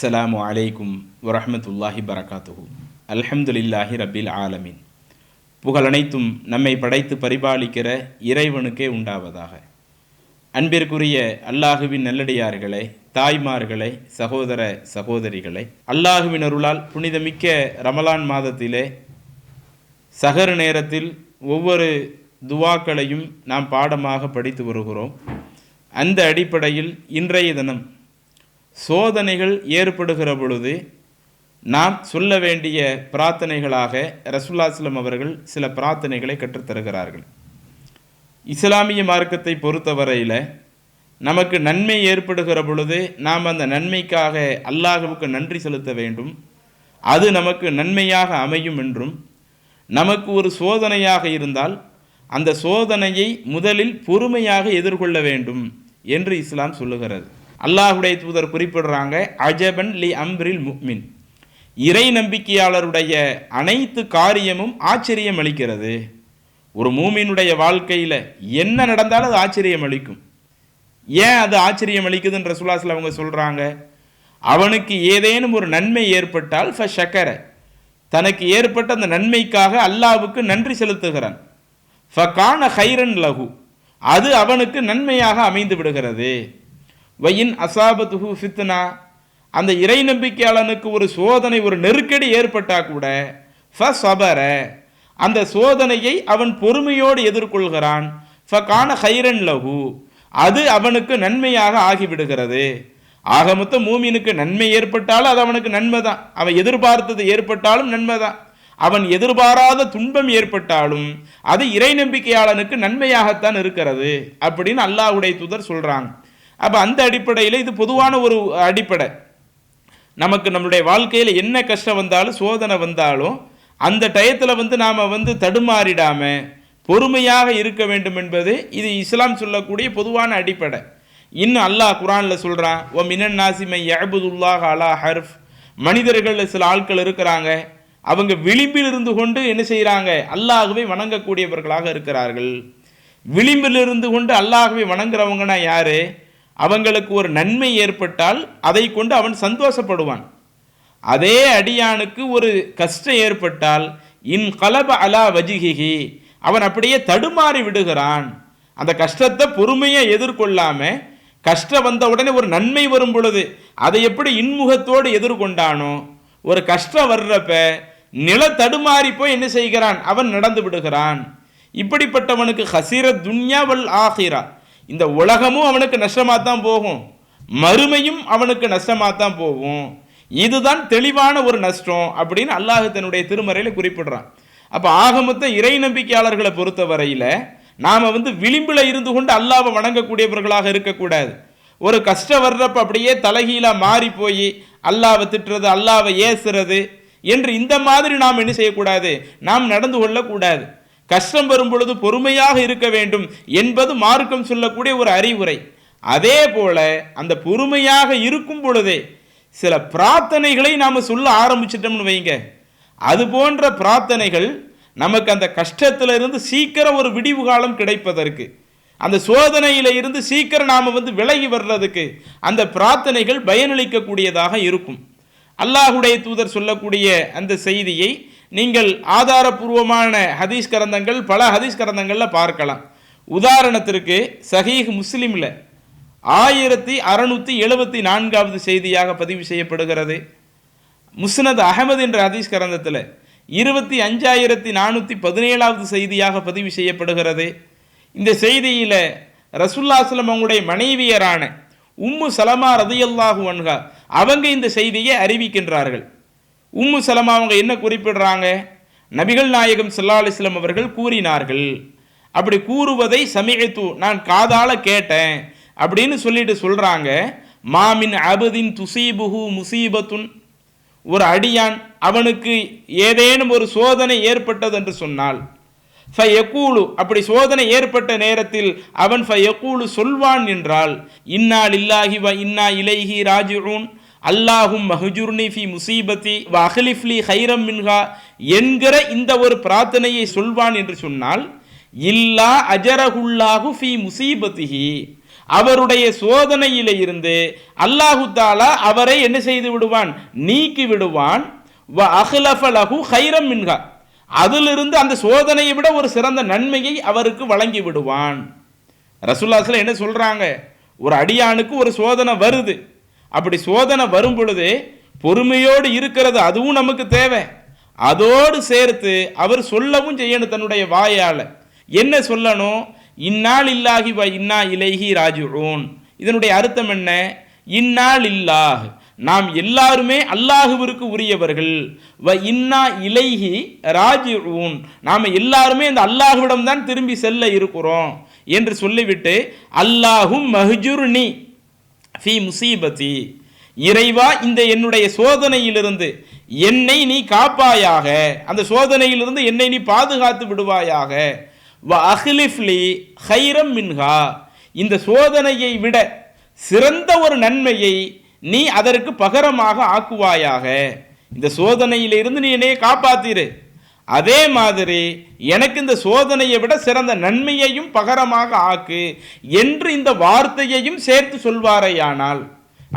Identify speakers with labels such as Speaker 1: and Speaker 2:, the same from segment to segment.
Speaker 1: அஸ்ஸலாமு அலைக்கும் வரஹ்மத்துல்லாஹி பரகாத்துஹு. அல்ஹம்துலில்லாஹி ரப்பில் ஆலமீன். புகழனைத்தும் நம்மை படைத்து பரிபாலிக்கிற இறைவனுக்கே உண்டாவதாக. அன்பிற்குரிய அல்லாஹுவின் நல்லடியார்களே, தாய்மார்களே, சகோதர சகோதரிகளே, அல்லாஹுவின் அருளால் புனிதமிக்க ரமலான் மாதத்திலே சஹர் நேரத்தில் ஒவ்வொரு துவாக்களையும் நாம் பாடமாக படித்து வருகிறோம். அந்த அடிப்படையில் இன்றைய தினம் சோதனைகள் ஏற்படுகிற பொழுது நாம் சொல்ல வேண்டிய பிரார்த்தனைகளாக ரசூலுல்லாஹி ஸல்லல்லாஹு அலைஹி வஸல்லம் அவர்கள் சில பிரார்த்தனைகளை கற்றுத்தருகிறார்கள். இஸ்லாமிய மார்க்கத்தை பொறுத்தவரையில் நமக்கு நன்மை ஏற்படுகிற பொழுது நாம் அந்த நன்மைக்காக அல்லாஹ்வுக்கு நன்றி செலுத்த வேண்டும், அது நமக்கு நன்மையாக அமையும் என்றும், நமக்கு ஒரு சோதனையாக இருந்தால் அந்த சோதனையை முதலில் பொறுமையாக எதிர்கொள்ள வேண்டும் என்று இஸ்லாம் சொல்லுகிறது. அல்லாஹுடைய தூதர் குறிப்பிடுறாங்க, அஜபன் லி அம்ரில் முஃமின், இறை நம்பிக்கையாளருடைய அனைத்து காரியமும் ஆச்சரியம் அளிக்கிறது. ஒரு மூமினுடைய வாழ்க்கையில் என்ன நடந்தாலும் அது ஆச்சரியம் அளிக்கும். ஏன் அது ஆச்சரியம் அளிக்குதுன்ற ரசூலுல்லாஹி அவங்க சொல்கிறாங்க, அவனுக்கு ஏதேனும் ஒரு நன்மை ஏற்பட்டால் ஃபஷக்கர, தனக்கு ஏற்பட்ட அந்த நன்மைக்காக அல்லாஹ்வுக்கு நன்றி செலுத்துகிறான். ஃபகான ஹைரன் லஹு, அது அவனுக்கு நன்மையாக அமைந்து விடுகிறது. வயின் அசாபத்துஹு ஃபித்னா, அந்த இறை நம்பிக்கையாளனுக்கு ஒரு சோதனை, ஒரு நெருக்கடி ஏற்பட்டால் கூட ஃபஸபர, அந்த சோதனையை அவன் பொறுமையோடு எதிர்கொள்கிறான். ஃபகான ஹைரன் லஹு, அது அவனுக்கு நன்மையாக ஆகிவிடுகிறது. ஆக மொத்தம் மூமினுக்கு நன்மை ஏற்பட்டாலும் அது அவனுக்கு நன்மை தான், அவன் எதிர்பார்த்தது ஏற்பட்டாலும் நன்மை தான், அவன் எதிர்பாராத துன்பம் ஏற்பட்டாலும் அது இறை நம்பிக்கையாளனுக்கு நன்மையாகத்தான் இருக்கிறது அப்படின்னு அல்லாஹ்வுடைய தூதர் சொல்கிறாங்க. அப்போ அந்த அடிப்படையில் இது பொதுவான ஒரு அடிப்படை. நமக்கு நம்மளுடைய வாழ்க்கையில் என்ன கஷ்டம் வந்தாலும் சோதனை வந்தாலும் அந்த டயத்தில் நாம் தடுமாறிடாமல் பொறுமையாக இருக்க வேண்டும் என்பது இது இஸ்லாம் சொல்லக்கூடிய பொதுவான அடிப்படை. இன்னும் அல்லாஹ் குர்ஆனில் சொல்கிறான், ஓ மினன் நாசிமை யஅபுதுல்லாஹ் அலா ஹர்ஃப், மனிதர்களில் சில ஆட்கள் இருக்கிறாங்க, அவங்க விளிம்பில் இருந்து கொண்டு என்ன செய்கிறாங்க, அல்லாஹ்வை வணங்கக்கூடியவர்களாக இருக்கிறார்கள். விளிம்பில் இருந்து கொண்டு அல்லாஹ்வை வணங்குறவங்கன்னா யாரு? அவங்களுக்கு ஒரு நன்மை ஏற்பட்டால் அதை கொண்டு அவன் சந்தோஷப்படுவான். அதே அடியானுக்கு ஒரு கஷ்டம் ஏற்பட்டால் இன் கலப அலா வஜிஹிஹி, அவன் அப்படியே தடுமாறி விடுகிறான். அந்த கஷ்டத்தை பொறுமையாக எதிர்கொள்ளாம, கஷ்டம் வந்த உடனே ஒரு நன்மை வரும் பொழுது அதை எப்படி இன்முகத்தோடு எதிர்கொண்டானோ, ஒரு கஷ்டம் வர்றப்ப நில தடுமாறி போய் என்ன செய்கிறான், அவன் நடந்து விடுகிறான். இப்படிப்பட்டவனுக்கு ஹசீர துன்யா வல் ஆஹிரா, இந்த உலகமும் அவனுக்கு நஷ்டமாக தான் போகும், மறுமையும் அவனுக்கு நஷ்டமாக தான் போகும். இதுதான் தெளிவான ஒரு நஷ்டம் அப்படின்னு அல்லாஹ் தன்னுடைய திருமறையில் குறிப்பிடுறான். அப்போ ஆகமொத்த இறை நம்பிக்கையாளர்களை பொறுத்த வரையில் நாம் விளிம்பில் இருந்து கொண்டு அல்லாஹ்வை வணங்கக்கூடியவர்களாக இருக்கக்கூடாது. ஒரு கஷ்டம் வர்றப்ப அப்படியே தலைகீழாக மாறி போய் அல்லாஹ்வை திட்டுறது, அல்லாஹ்வை ஏசுறது என்று இந்த மாதிரி நாம் என்ன செய்யக்கூடாது, நாம் நடந்து கொள்ளக்கூடாது. கஷ்டம் வரும் பொழுது பொறுமையாக இருக்க வேண்டும் என்பது மார்க்கம் சொல்லக்கூடிய ஒரு அறிவுரை. அதே போல அந்த பொறுமையாக இருக்கும் பொழுதே சில பிரார்த்தனைகளை நாம் சொல்ல ஆரம்பிச்சிட்டோம்னு வைங்க, அது போன்ற பிரார்த்தனைகள் நமக்கு அந்த கஷ்டத்திலிருந்து சீக்கிரம் ஒரு விடிவு காலம் கிடைப்பதற்கு, அந்த சோதனையில இருந்து சீக்கிரம் நாம் விலகி வர்றதுக்கு அந்த பிரார்த்தனைகள் பயனளிக்கக்கூடியதாக இருக்கும். அல்லாஹுடைய தூதர் சொல்லக்கூடிய அந்த செய்தியை நீங்கள் ஆதாரபூர்வமான ஹதீஸ் கிரந்தங்கள், பல ஹதீஸ் கிரந்தங்களில் பார்க்கலாம். உதாரணத்திற்கு சஹீஹ் முஸ்லிமில் 1674வது செய்தியாக பதிவு செய்யப்படுகிறது. முஸ்னத் அஹமது என்ற ஹதீஸ் கிரந்தத்தில் 25417வது செய்தியாக பதிவு செய்யப்படுகிறது. இந்த செய்தியில் ரசூலுல்லாஹி ஸல்லல்லாஹு அலைஹி வஸல்லம் அவங்களுடைய மனைவியரான உம்மு சலமா ரலியல்லாஹு அன்ஹா அவங்க இந்த செய்தியை அறிவிக்கின்றார்கள். உம்மு சலமா அவங்க என்ன குறிப்பிடுறாங்க, நபிகள் நாயகம் ஸல்லல்லாஹு அலைஹி வஸல்லம் அவர்கள் கூறினார்கள், அப்படி கூறுவதை சமிஅத்து, நான் காதால கேட்டேன் அப்படின்னு சொல்லிட்டு சொல்றாங்க. மாமின் அபதின் துசீபுஹு முசீபத்துன், ஒரு அடியான் அவனுக்கு ஏதேனும் ஒரு சோதனை ஏற்பட்டது என்று சொன்னால், ஃபயக்கூலு, அப்படி சோதனை ஏற்பட்ட நேரத்தில் அவன் ஃபயக்கூலு சொல்வான் என்றால், இன்னா லில்லாஹி வ இன்னா இலைஹி ராஜிஊன், அல்லாஹும் மஹ்ஜுர்னி ஃபி முசீபத்தி வ அஹ்லிஃப்லி ஹைரம் மின்ஹா என்கிற இந்த ஒரு பிரார்த்தனையை சொல்வான் என்று சொன்னால், இல்லா அஜரஹுல்லாஹு ஃபி முசீபத்திஹி, அவருடைய சோதனையில இருந்து அல்லாஹு தாலா அவரை என்ன செய்து விடுவான், நீக்கி விடுவான். வ அஹ்லஃப லஹு கைரம் மின்ஹா, அதிலிருந்து அந்த சோதனையை விட ஒரு சிறந்த நன்மையை அவருக்கு வழங்கி விடுவான். ரசூலுல்லாஹி ஸல்லல்லாஹு என்ன சொல்றாங்க, ஒரு அடியானுக்கு ஒரு சோதனை வருது, அப்படி சோதனை வரும் பொழுது பொறுமையோடு இருக்கிறது அதுவும் நமக்கு தேவை. அதோடு சேர்த்து அவர் சொல்லவும் செய்யணும் தன்னுடைய வாயால. என்ன சொல்லணும், இன்னா லில்லாஹி வ இன்னா இலைஹி ராஜிஊன். இதனுடைய அர்த்தம் என்ன, இன்னா லில்லாஹ், நாம் எல்லாருமே அல்லாஹுவிற்கு உரியவர்கள், வ இன்னா இலைஹி ராஜிஊன், நாம் எல்லாருமே இந்த அல்லாஹ்விடம் தான் திரும்பி செல்ல இருக்கிறோம் என்று சொல்லிவிட்டு அல்லாஹும் மஹ்ஜுர்னி ஃபீ முசீபதி, இறைவா இந்த என்னுடைய சோதனையிலிருந்து என்னை நீ காப்பாயாக, அந்த சோதனையிலிருந்து என்னை நீ பாதுகாத்து விடுவாயாக. வ அஹ்லிஃப்லி கைரம் மின்ஹா, இந்த சோதனையை விட சிறந்த ஒரு நன்மையை நீ அதற்கு பகரமாக ஆக்குவாயாக. இந்த சோதனையிலிருந்து நீ என்னையை காப்பாத்திரு, அதே மாதிரி எனக்கு இந்த சோதனையை விட சிறந்த நன்மையையும் பகரமாக ஆக்கு என்று இந்த வார்த்தையையும் சேர்த்து சொல்வாரையானால்,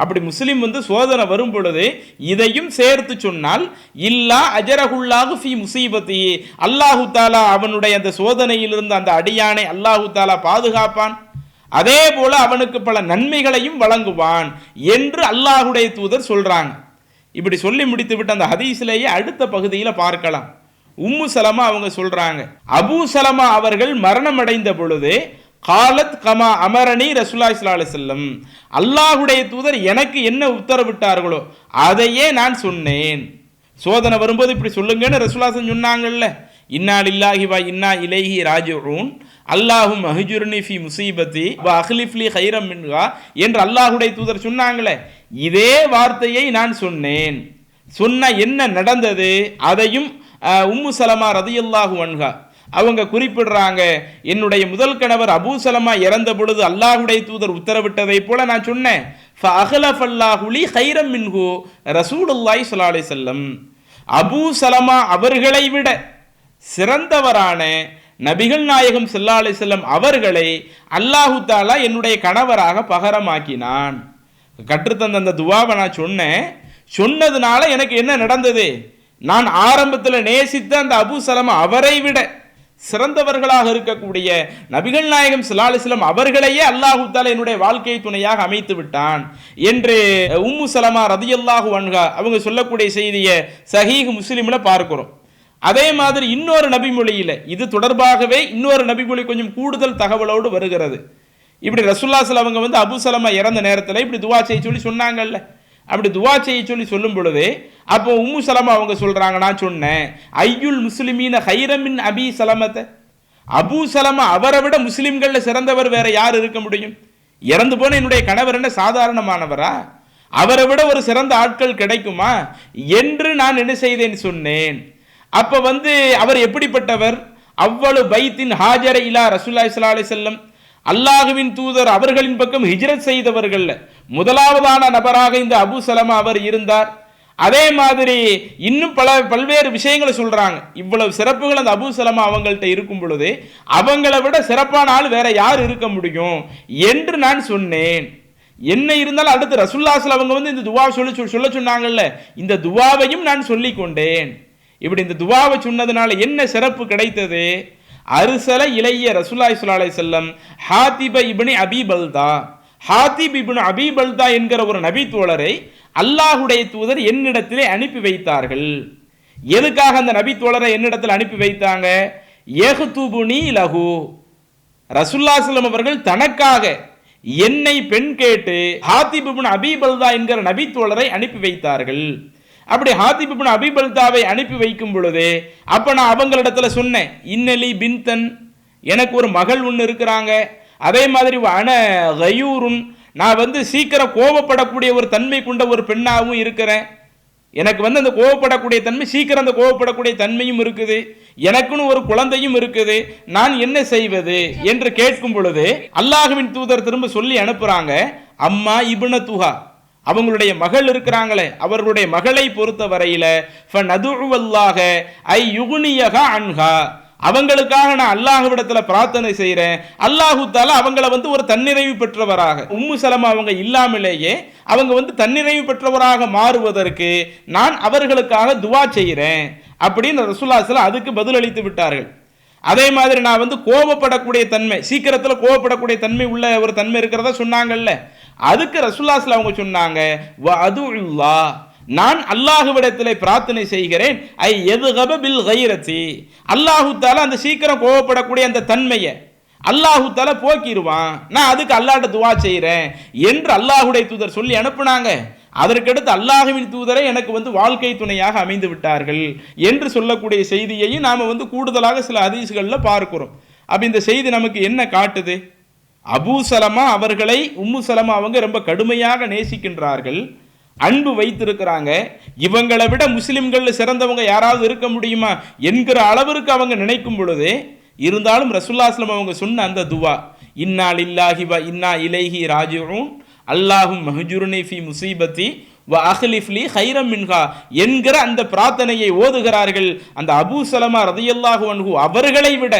Speaker 1: அப்படி முஸ்லிம் சோதனை வரும் பொழுது இதையும் சேர்த்து சொன்னால், இல்லா அஜரஹுல்லாஹு ஃபீ முசீபத்தி, அல்லாஹு தாலா அவனுடைய அந்த சோதனையிலிருந்து அந்த அடியானை அல்லாஹு தாலா பாதுகாப்பான், அதே போல அவனுக்கு பல நன்மைகளையும் வழங்குவான் என்று அல்லாஹுடைய தூதர் சொல்றாங்க. இப்படி சொல்லி முடித்து விட்டு அந்த ஹதீஸ்லேயே அடுத்த பகுதியில் பார்க்கலாம். உம்மு சலமா அவங்க சொல்றாங்க, அபூ சலமா அவர்கள் மரணம் அடைந்த பொழுது காலத் கமா அமரணி ரசூலுல்லாஹி ஸல்லல்லாஹு அலைஹி வஸல்லம், அல்லாஹுடைய தூதர் எனக்கு என்ன உத்தரவிட்டார்களோ அதையே நான் சொன்னேன். சோதனை வரும்போது இப்படி சொல்லுங்கன்னு ரசூலுல்லாஹி சொன்னாங்கல்ல, இன்னா லில்லாஹி வ இன்னா இலைஹி ராஜிஊன், அல்லாஹும் மஹ்ஜுர்னி ஃபீ முசீபத்தி வ அஹ்லிஃப்லி கைரம் மின்ஹா என்று அல்லாஹுடைய தூதர் சொன்னாங்களே, இதே வார்த்தையை நான் சொன்னேன். சொன்ன என்ன நடந்தது அதையும் உம்மு சலமா ரதியல்லாஹு அன்ஹா அவங்க குறிப்பிடுறாங்க, என்னுடைய முதல் கணவர் அபூ சலமா இறந்த பொழுது அல்லாஹுடைய தூதர் உத்தரவிட்டதை போல நான் சொன்னேன். ஃபஅஹ்லஃபல்லாஹு லி கைரம் மின்ஹு ரசூலுல்லாஹி ஸல்லல்லாஹு அலைஹி வஸல்லம், அபூ சலமா அவர்களை விட சிறந்தவரான நபிகள் நாயகம் ஸல்லல்லாஹு அலைஹி வஸல்லம் அவர்களை அல்லாஹு தஆலா என்னுடைய கணவராக பகரமாக்கினான். கற்றுத்தந்த அந்த துவாவை நான் சொன்னதுனால எனக்கு என்ன நடந்தது, நான் ஆரம்பத்தில் நேசித்த அந்த அபூ சலமா அவரை விட சிறந்தவர்களாக இருக்கக்கூடிய நபிகள் நாயகம் ஸல்லல்லாஹு அலைஹி வஸல்லம் அவர்களையே அல்லாஹு தஆலா என்னுடைய வாழ்க்கை துணையாக அமைத்து விட்டான் என்று உம்மு சலமா ரதியல்லாஹு அன்ஹா அவங்க சொல்லக்கூடிய செய்தியை சஹீஹ் முஸ்லிம்ல பார்க்கிறோம். அதே மாதிரி இன்னொரு நபிமொழியில இது தொடர்பாகவே இன்னொரு நபிமொழி கொஞ்சம் கூடுதல் தகவலோடு வருகிறது. இப்படி ரசூலுல்லாஹி ஸல்லல்லாஹு அலைஹி வஸல்லம் அபூ சலமா இறந்த நேரத்தில் இப்படி துவா செய்ய சொல்லி சொன்னாங்கல்ல, அப்படி துவா செய்ய சொல்லி சொல்லும் பொழுது அப்போ உம்மு சலமா அவங்க சொல்றாங்க, நான் சொன்னேன் ஐயுல் முஸ்லிமீன கைரமின் அபி சலமத, அபூ சலமா அவரை விட முஸ்லிம்கள்ல சிறந்தவர் வேற யார் இருக்க முடியும், இறந்து போன என்னுடைய கணவர் என்ன சாதாரணமானவரா, அவரை விட ஒரு சிறந்த ஆட்கள் கிடைக்குமா என்று நான் என்ன செய்தேன் சொன்னேன். அப்ப அவர் எப்படிப்பட்டவர், அவ்வளவு பைத்தின் ஹாஜர இலா ரசூலுல்லாஹி ஸல்லல்லாஹு அலைஹி வஸல்லம், அல்லாஹுவின் தூதர் அவர்களின் பக்கம் ஹிஜ்ரத் செய்தவர்கள் முதலாவதான நபராக இந்த அபூ சலமா அவர் இருந்தார். அதே மாதிரி இன்னும் பல்வேறு விஷயங்களை சொல்றாங்க. இவ்வளவு சிறப்புகள் அந்த அபூ சலமா அவங்கள்ட்ட இருக்கும் பொழுது அவங்களை விட சிறப்பான ஆள் வேற யார் இருக்க முடியும் என்று நான் சொன்னேன். என்ன இருந்தாலும் அடுத்து ரசூலுல்லாஹி ஸல்லல்லாஹு அலைஹி வஸல்லம் அவங்க இந்த துவா சொல்ல சொன்னாங்கல்ல, இந்த துவாவையும் நான் சொல்லி கொண்டேன். இப்படி இந்த துவாவை சொன்னதுனால என்ன சிறப்பு கிடைத்தது, அர்சல இலைய ரசூலுல்லாஹி ஸல்லல்லாஹு அலைஹி வஸல்லம் ஹாத்திப இப்னு அபீ பல்தா, ஹாத்திப் இப்னு அபீ பல்தா என்கிற ஒரு நபி தோழரை அல்லாஹுடைய தூதர் என்னிடத்திலே அனுப்பி வைத்தார்கள். எதுக்காக அந்த நபி தோழரை என்னிடத்தில் அனுப்பி வைத்தாங்க, யஹ்துபுனி லஹு, ரசூலுல்லாஹி ஸல்லல்லாஹு அலைஹி வஸல்லம் அவர்கள் தனக்காக என்னை பெண் கேட்டு ஹாத்திப் இப்னு அபீ பல்தா என்கிற நபி தோழரை அனுப்பி வைத்தார்கள். அப்படி ஹாத்திப் இப்னு அபீ பல்தாவை அனுப்பி வைக்கும் பொழுது அப்ப நான் அவங்களிடத்துல சொன்னேன், இன்னலி பின்தன், எனக்கு ஒரு மகள் ஒன்று இருக்கிறாங்க, அதே மாதிரி அன கயூருன், நான் சீக்கிரம் கோபப்படக்கூடிய ஒரு தன்மை கொண்ட ஒரு பெண்ணாகவும் இருக்கிறேன், எனக்கு அந்த கோபப்படக்கூடிய தன்மை, சீக்கிரம் அந்த கோபப்படக்கூடிய தன்மையும் இருக்குது, எனக்குன்னு ஒரு குழந்தையும் இருக்குது, நான் என்ன செய்வது என்று கேட்கும் பொழுது அல்லாஹ்வின் தூதர் திரும்ப சொல்லி அனுப்புறாங்க, அம்மா இப்ன துஹா, அவங்களுடைய மகள் இருக்கிறாங்களே அவர்களுடைய மகளை பொறுத்த வரையில ஃபநதுஉல்லாஹ ஐ யுக்னியஹா அன்ஹா, அவங்களுக்காக நான் அல்லாஹ்விடத்துல பிரார்த்தனை செய்கிறேன். அல்லாஹு தாலா அவங்கள ஒரு தன்னிறைவு பெற்றவராக, உம்மு சலமா அவங்க இல்லாமலேயே அவங்க தன்னிறைவு பெற்றவராக மாறுவதற்கு நான் அவர்களுக்காக துவா செய்கிறேன் அப்படின்னு ரசூலுல்லாஹி ஸல்லல்லாஹு அலைஹி வஸல்லம் அதுக்கு பதிலளித்து விட்டார்கள். அதே மாதிரி நான் கோபப்படக்கூடிய தன்மை, சீக்கிரத்தில் கோபப்படக்கூடிய தன்மை உள்ள ஒரு தன்மை இருக்கிறதா சொன்னாங்கல்ல, அதுக்கு ரசூலுல்லாஹி ஸல்லல்லாஹு அலைஹி வஸல்லம் அவங்க சொன்னாங்க, வஅதுல்லாஹ், நான் அல்லாஹ்விடத்திலே பிரார்த்தனை செய்கிறேன், ஐ யதுகப பில் கைரதி, அல்லாஹு தஆலா அந்த சீக்கிரம் கோபப்படக்கூடிய அந்த தன்மையை அல்லாஹு தஆலா போக்கிடுவான், நான் அதுக்கு அல்லாஹ்ட்ட துஆ செய்கிறேன் என்று அல்லாஹ்வுடைய தூதர் சொல்லி அனுப்புனாங்க. அதற்கடுத்து அல்லாஹ்வின் தூதரை எனக்கு வாழ்க்கை துணையாக அமைந்து விட்டார்கள் என்று சொல்லக்கூடிய செய்தியையும் நாம் கூடுதலாக சில ஹதீஸ்களில் பார்க்கிறோம். அப்ப இந்த செய்தி நமக்கு என்ன காட்டுது? அபூ சலமா அவர்களை உம்மு சலமா அவங்க ரொம்ப கடுமையாக நேசிக்கின்றார்கள், அன்பு வைத்திருக்கிறாங்க. இவங்களை விட முஸ்லிம்கள் சிறந்தவங்க யாராவது இருக்க முடியுமா என்கிற அளவிற்கு அவங்க நினைக்கும் பொழுது, இருந்தாலும் ரசூலுல்லாஹி ஸல்லல்லாஹு அலைஹி வஸல்லம் அவங்க சொன்ன அந்த துவா, இன்னா லில்லாஹி வ இன்னா இலைஹி ராஜிஊன் அல்லாஹும் மஹ்ஜுர்னி ஃபி முஸீபத்தி வ அஹ்லிஃப் லி கைரம் மின்ஹா என்கிற அந்த பிரார்த்தனையை ஓதுகிறார்கள். அந்த அபூ சலமா ரலியல்லாஹு அன்ஹு அவர்களை விட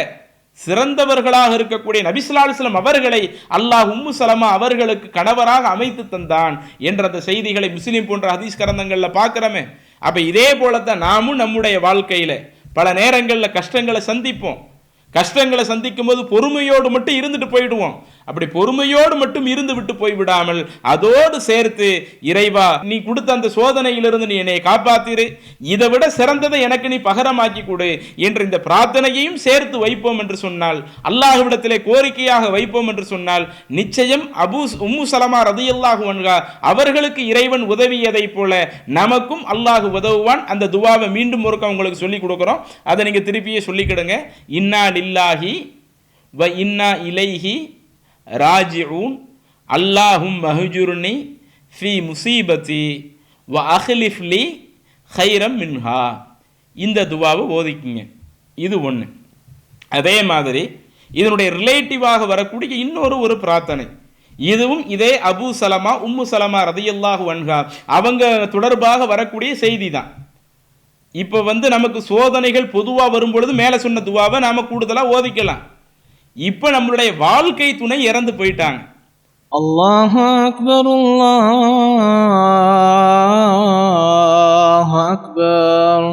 Speaker 1: சிறந்தவர்களாக இருக்கக்கூடிய நபி ஸல்லல்லாஹு அலைஹி வஸல்லம் அவர்களை அல்லாஹ் உம்மு சலமா அவர்களுக்கு கணவராக அமைத்து தந்தான் என்ற அந்த செய்திகளை முஸ்லிம் போன்ற ஹதீஸ் கிரந்தங்களில் பார்க்கிறோமே. அப்ப இதே போலத்தான் நாமும் நம்முடைய வாழ்க்கையில பல நேரங்களில் கஷ்டங்களை சந்திப்போம். கஷ்டங்களை சந்திக்கும் போது பொறுமையோடு மட்டும் இருந்துட்டு போயிடுவோம். அப்படி பொறுமையோடு மட்டும் இருந்து விட்டு போய்விடாமல் அதோடு சேர்த்து, இறைவா நீ கொடுத்த அந்த சோதனையிலிருந்து நீ என்னை காப்பாத்திரு, இதை விட சிறந்ததை எனக்கு நீ பகரமாக்கி கொடு என்ற இந்த பிரார்த்தனையையும் சேர்த்து வைப்போம் என்று சொன்னால், அல்லாஹ்விடத்திலே கோரிக்கையாக வைப்போம் என்று சொன்னால், நிச்சயம் உம்மு சலமா ரலியல்லாஹு அன்ஹா அவர்களுக்கு இறைவன் உதவியதை போல நமக்கும் அல்லாஹ் உதவுவான். அந்த துவாவை மீண்டும் ஒருக்க உங்களுக்கு சொல்லி கொடுக்குறோம், அதை நீங்க திருப்பியே சொல்லிக்கிடுங்க. இன்னா லில்லாஹி வ இன்னா இலைஹி ராஜிஊன் அல்லாஹும் மஹ்ஜுர்னி ஃபி முஸீபத்தி வ அஹ்லிஃப் லி கைரம் மின்ஹா. இந்த துவாவை ஓதிக்குங்க. இது ஒன்று. அதே மாதிரி இதனுடைய ரிலேட்டிவாக வரக்கூடிய இன்னொரு பிரார்த்தனை, இதுவும் இதே அபூ சலமா உம்மு சலமா ரலியல்லாஹு அன்ஹா அவங்க தொடர்பாக வரக்கூடிய செய்தி தான். இப்போ நமக்கு சோதனைகள் பொதுவாக வரும்பொழுது மேலே சொன்ன துவாவை நாம் கூடுதலாக ஓதிக்கலாம். இப்போ நம்மளுடைய வாழ்க்கை துணை இறந்து போயிட்டாங்க.
Speaker 2: அல்லாஹு அக்பர், அல்லாஹு அக்பர்.